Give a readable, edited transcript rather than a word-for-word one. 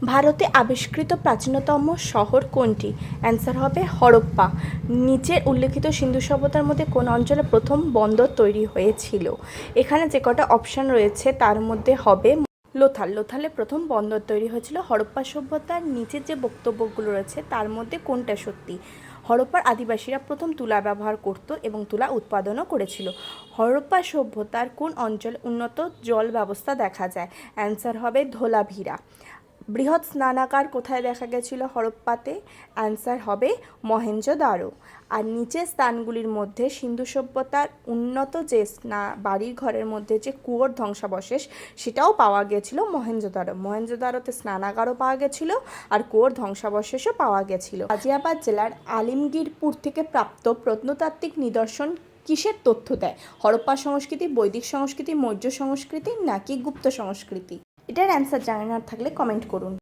ভারতে আবিষ্কৃত প্রাচীনতম শহর কোনটি? অ্যান্সার হবে হরপ্পা। নিচের উল্লেখিত সিন্ধু সভ্যতার মধ্যে কোন অঞ্চলে প্রথম বন্দর তৈরি হয়েছিল? এখানে যে কটা অপশান রয়েছে তার মধ্যে হবে লোথাল। লোথালে প্রথম বন্দর তৈরি হয়েছিল। হরপ্পা সভ্যতার নিচের যে বক্তব্যগুলো রয়েছে তার মধ্যে কোনটা সত্যি? হরপ্পার আদিবাসীরা প্রথম তুলা ব্যবহার করত এবং তুলা উৎপাদনও করেছিল। হরপ্পা সভ্যতার কোন অঞ্চলে উন্নত জল ব্যবস্থা দেখা যায়? অ্যান্সার হবে ধোলাভিরা। বৃহৎ স্নানাগার কোথায় দেখা গেছিল হরপ্পাতে? অ্যান্সার হবে মহেঞ্জোদারো। আর নিচের স্থানগুলির মধ্যে সিন্ধু সভ্যতার উন্নত যে বাড়ির ঘরের মধ্যে যে কুয়োর ধ্বংসাবশেষ সেটাও পাওয়া গেছিল মহেঞ্জোদারো। মহেঞ্জোদারোতে স্নানাগারও পাওয়া গেছিল আর কুয়োর ধ্বংসাবশেষও পাওয়া গেছিল। গাজিয়াবাদ জেলার আলিমগীরপুর থেকে প্রাপ্ত প্রত্নতাত্ত্বিক নিদর্শন কিসের তথ্য দেয়? হরপ্পা সংস্কৃতি, বৈদিক সংস্কৃতি, মৌর্য সংস্কৃতি নাকি গুপ্ত সংস্কৃতি? এটার অ্যান্সার জানা না থাকলে কমেন্ট করুন।